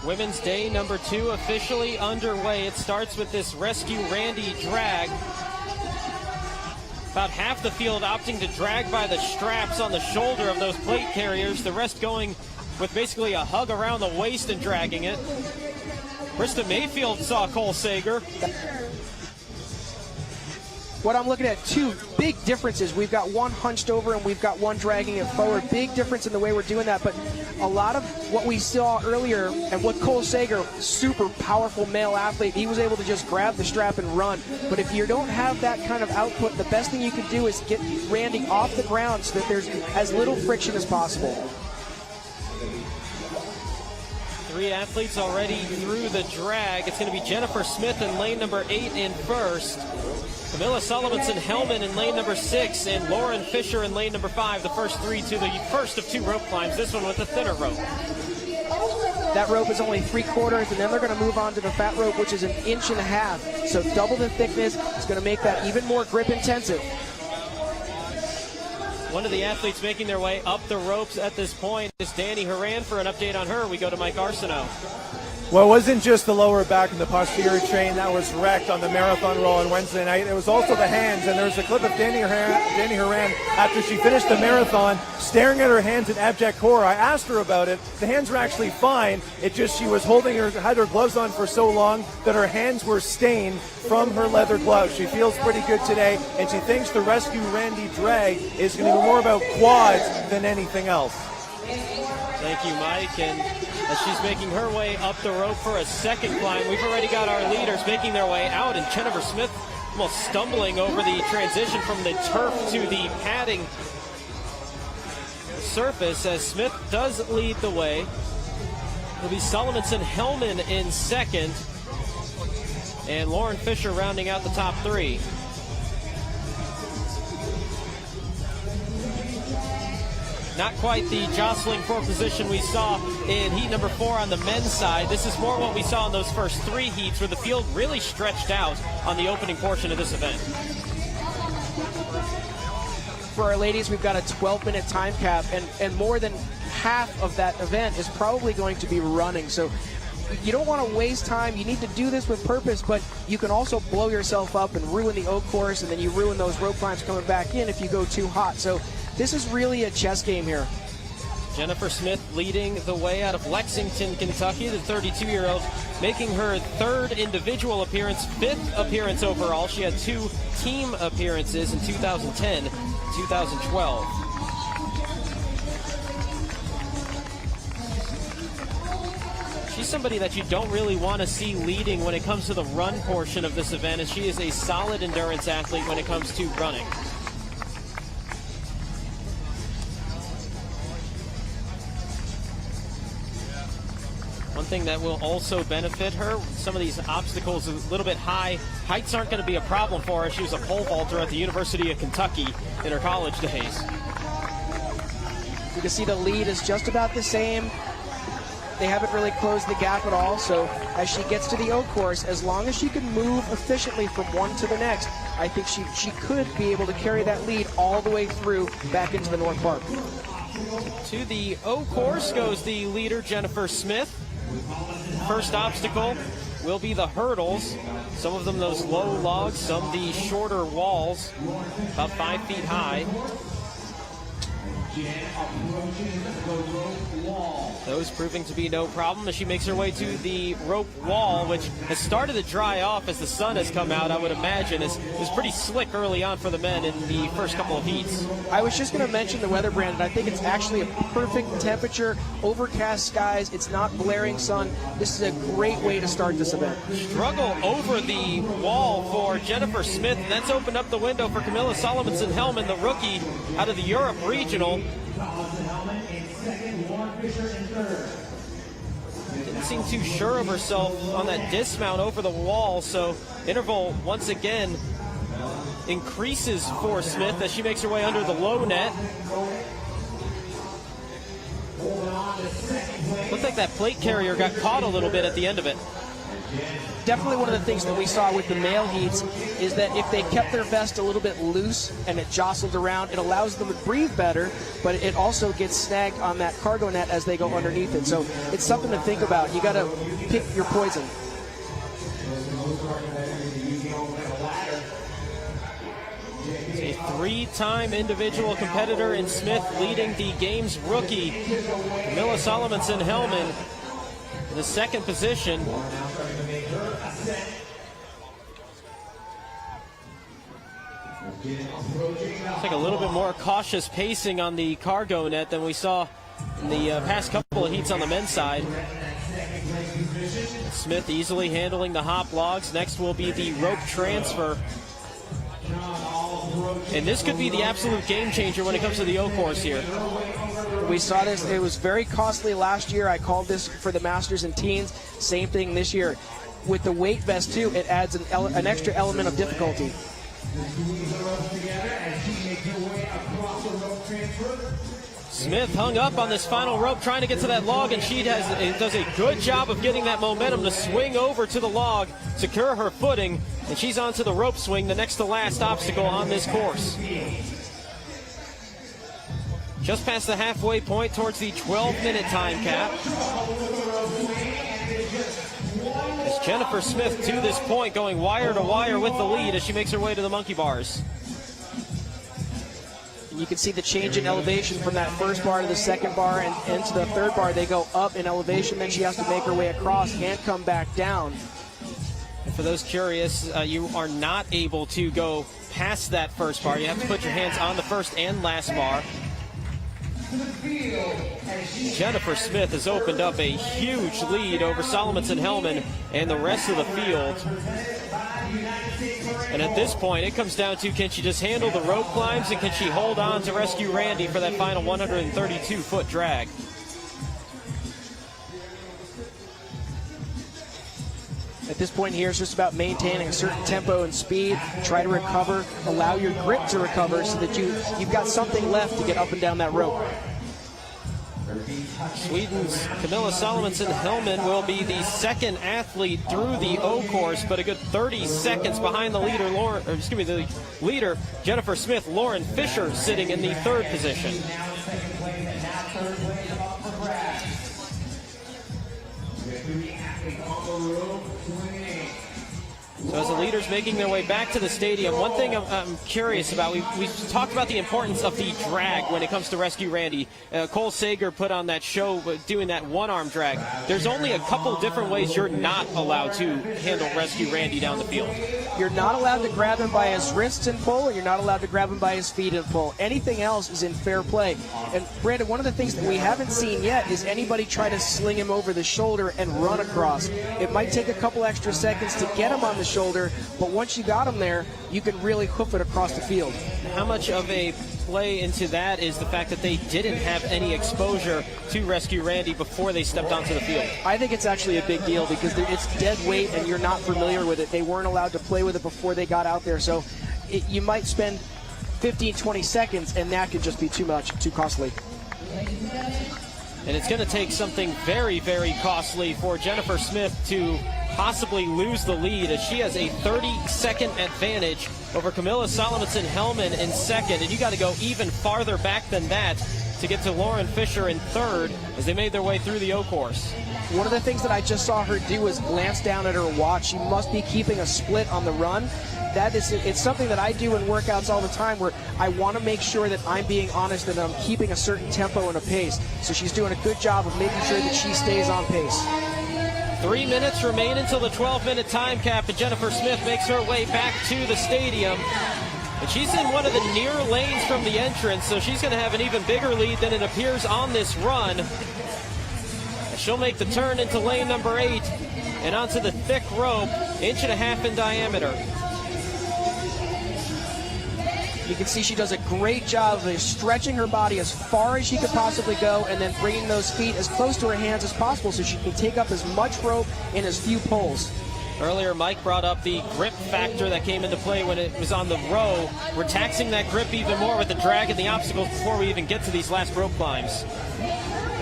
Women's Day number 2 officially underway. It starts with this Rescue Randy drag. About half the field opting to drag by the straps on the shoulder of those plate carriers. The rest going with basically a hug around the waist and dragging it. Krista Mayfield saw Cole Sager. What I'm looking at, two big differences. We've got one hunched over and we've got one dragging it forward. Big difference in the way we're doing that, but a lot of what we saw earlier and what Cole Sager, super powerful male athlete, he was able to just grab the strap and run. But if you don't have that kind of output, the best thing you can do is get Randy off the ground so that there's as little friction as possible. 3 athletes already through the drag. It's going to be Jennifer Smith in lane number 8 in first. Camilla Solomonson-Hellman in lane number 6, and Lauren Fisher in lane number 5, the first 3 to the first of 2 rope climbs, this one with a thinner rope. That rope is only 3/4, and then they're going to move on to the fat rope, which is 1.5 inches. So double the thickness. It's going to make that even more grip intensive. One of the athletes making their way up the ropes at this point is Danny Horan. For an update on her, we go to Mike Arsenault. Well, it wasn't just the lower back and the posterior chain that was wrecked on the marathon roll on Wednesday night. It was also the hands, and there's a clip of Danny Horan after she finished the marathon staring at her hands in abject horror. I asked her about it. The hands were actually fine. It just she was had her gloves on for so long that her hands were stained from her leather gloves. She feels pretty good today, and she thinks the Rescue Randy drag is going to be more about quads than anything else. Thank you, Mike. And as she's making her way up the rope for a second climb, we've already got our leaders making their way out, and Jennifer Smith almost stumbling over the transition from the turf to the padding surface as Smith does lead the way. It'll be Solomonson-Hellman in second, and Lauren Fisher rounding out the top 3. Not quite the jostling for position we saw in heat number 4 on the men's side. This is more what we saw in those first 3 heats, where the field really stretched out on the opening portion of this event. For our ladies, we've got a 12-minute time cap, and more than half of that event is probably going to be running. So you don't want to waste time. You need to do this with purpose, but you can also blow yourself up and ruin the Oak course, and then you ruin those rope climbs coming back in if you go too hot. So this is really a chess game here. Jennifer Smith leading the way out of Lexington, Kentucky, the 32-year-old, making her 3rd individual appearance, 5th appearance overall. She had 2 team appearances in 2010, 2012. She's somebody that you don't really want to see leading when it comes to the run portion of this event, as she is a solid endurance athlete when it comes to running. One thing that will also benefit her, some of these obstacles are a little bit high. Heights aren't going to be a problem for her. She was a pole vaulter at the University of Kentucky in her college days. You can see the lead is just about the same. They haven't really closed the gap at all, so as she gets to the Oak course, as long as she can move efficiently from one to the next, I think she could be able to carry that lead all the way through back into the North Park. To the Oak course goes the leader, Jennifer Smith. First obstacle will be the hurdles. Some of them those low logs, some the shorter walls, about 5 feet high. Those proving to be no problem as she makes her way to the rope wall, which has started to dry off as the sun has come out. I would imagine it was pretty slick early on for the men in the first couple of heats. I was just going to mention the weather, Brandon. I think it's actually a perfect temperature, overcast skies. It's not blaring sun. This is a great way to start this event. Struggle over the wall for Jennifer Smith, and that's opened up the window for Camilla Solomonson-Hellman, the rookie out of the Europe Regional. Didn't seem too sure of herself on that dismount over the wall, so interval once again increases for Smith as she makes her way under the low net. Looks like that plate carrier got caught a little bit at the end of it. definitely one of the things that we saw with the male heats is that if they kept their vest a little bit loose and it jostled around, it allows them to breathe better, but it also gets snagged on that cargo net as they go underneath it. So it's something to think about. You got to pick your poison. A three-time individual competitor in Smith leading the game's rookie, Camilla Salomonson-Hellman, in the second position. It's like a little bit more cautious pacing on the cargo net than we saw in the past couple of heats on the men's side. Smith easily handling the hop logs. Next will be the rope transfer. And this could be the absolute game changer when it comes to the O course here. We saw this. It was very costly last year. I called this for the Masters and Teens. Same thing this year. With the weight vest, too, it adds an extra element of difficulty. Smith hung up on this final rope trying to get to that log, and she does a good job of getting that momentum to swing over to the log, secure her footing, and she's onto the rope swing, the next to last obstacle on this course. Just past the halfway point towards the 12-minute time cap. As Jennifer Smith to this point going wire to wire with the lead as she makes her way to the monkey bars. You can see the change in elevation from that first bar to the second bar and into the third bar. They go up in elevation, then she has to make her way across and come back down. And for those curious, you are not able to go past that first bar. You have to put your hands on the first and last bar. Jennifer Smith has opened up a huge lead over Salomonson-Hellman and the rest of the field. And at this point, it comes down to, can she just handle the rope climbs, and can she hold on to rescue Randy for that final 132-foot drag? At this point here, it's just about maintaining a certain tempo and speed. Try to recover, allow your grip to recover so that you've got something left to get up and down that rope. Sweden's Camilla Salomonson-Hellman will be the second athlete through the O course, but a good 30 seconds behind the leader, the leader, Jennifer Smith. Lauren Fisher sitting in the third position. So as the leaders making their way back to the stadium, one thing I'm curious about, we've talked about the importance of the drag when it comes to Rescue Randy. Cole Sager put on that show doing that one-arm drag. There's only a couple different ways you're not allowed to handle Rescue Randy down the field. You're not allowed to grab him by his wrists and pull, and you're not allowed to grab him by his feet and pull. Anything else is in fair play. And Brandon, one of the things that we haven't seen yet is anybody try to sling him over the shoulder and run across. It might take a couple extra seconds to get him on the shoulder, but once you got him there, you can really hoof it across the field. How much of a play into that is the fact that they didn't have any exposure to Rescue Randy before they stepped onto the field? I think it's actually a big deal because it's dead weight and you're not familiar with it. They weren't allowed to play with it before they got out there, so you might spend 15, 20 seconds and that could just be too much, too costly. And it's going to take something very, very costly for Jennifer Smith to possibly lose the lead, as she has a 30-second advantage over Camilla Salomonson-Hellman in second, and you got to go even farther back than that to get to Lauren Fisher in third as they made their way through the O course. One of the things that I just saw her do was glance down at her watch. She must be keeping a split on the run. It's something that I do in workouts all the time, where I want to make sure that I'm being honest and I'm keeping a certain tempo and a pace. So she's doing a good job of making sure that she stays on pace. 3 minutes remain until the 12-minute time cap, and Jennifer Smith makes her way back to the stadium. And she's in one of the near lanes from the entrance, so she's going to have an even bigger lead than it appears on this run. She'll make the turn into lane number 8 and onto the thick rope, 1.5 inches in diameter. You can see she does a great job of stretching her body as far as she could possibly go and then bringing those feet as close to her hands as possible so she can take up as much rope in as few pulls. Earlier, Mike brought up the grip factor that came into play when it was on the row. We're taxing that grip even more with the drag and the obstacles before we even get to these last rope climbs.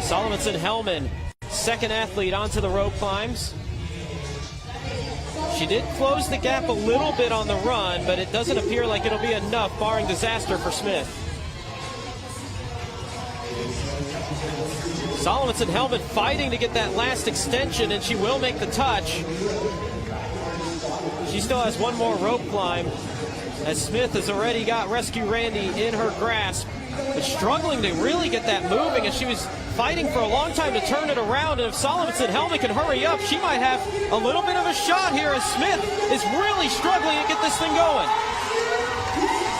Salomonson-Hellman, second athlete onto the rope climbs. She did close the gap a little bit on the run, but it doesn't appear like it'll be enough, barring disaster for Smith. Solomonson-Hellman fighting to get that last extension, and she will make the touch. She still has one more rope climb, as Smith has already got Rescue Randy in her grasp, but struggling to really get that moving, as she was fighting for a long time to turn it around. And if Solomonson-Hellman can hurry up, she might have a little bit of a shot here, as Smith is really struggling to get this thing going.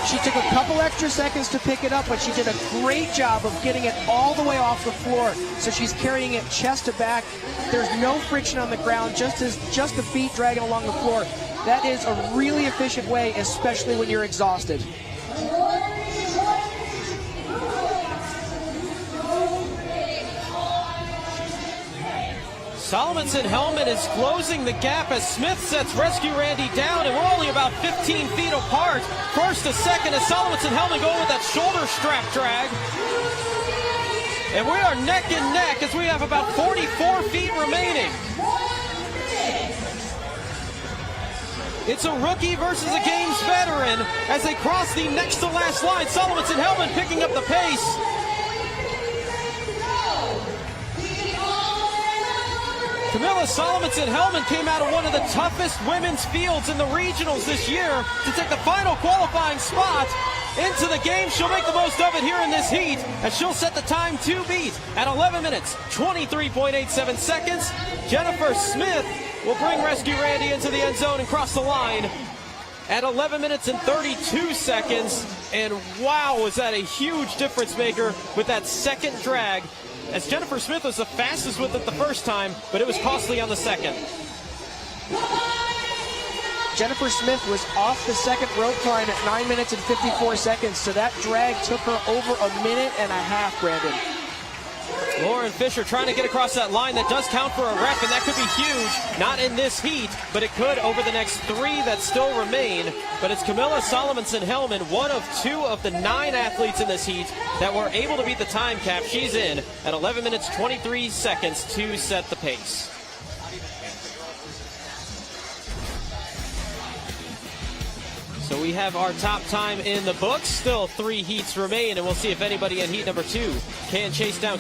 She took a couple extra seconds to pick it up, but she did a great job of getting it all the way off the floor. So she's carrying it chest to back. There's no friction on the ground, just the feet dragging along the floor. That is a really efficient way, especially when you're exhausted. Solomonson-Hellman is closing the gap as Smith sets Rescue Randy down, and we're only about 15 feet apart. First to second as Solomonson-Hellman going with that shoulder strap drag. And we are neck and neck as we have about 44 feet remaining. It's a rookie versus a games veteran as they cross the next to last line. Solomonson-Hellman picking up the pace. Camilla Solomonson-Hellman came out of one of the toughest women's fields in the regionals this year to take the final qualifying spot into the game. She'll make the most of it here in this heat, and she'll set the time to beat at 11 minutes, 23.87 seconds. Jennifer Smith will bring Rescue Randy into the end zone and cross the line at 11 minutes and 32 seconds. And wow, was that a huge difference maker with that second drag, as Jennifer Smith was the fastest with it the first time, but it was costly on the second. Jennifer Smith was off the second rope climb at 9 minutes and 54 seconds, so that drag took her over a minute and a half, Brandon. Lauren Fisher trying to get across that line. That does count for a rep, and that could be huge. Not in this heat, but it could over the next three that still remain. But it's Camilla Solomonson-Hellman, one of two of the 9 athletes in this heat that were able to beat the time cap. She's in at 11 minutes, 23 seconds to set the pace. So we have our top time in the books. Still 3 heats remain, and we'll see if anybody in heat number 2 can chase down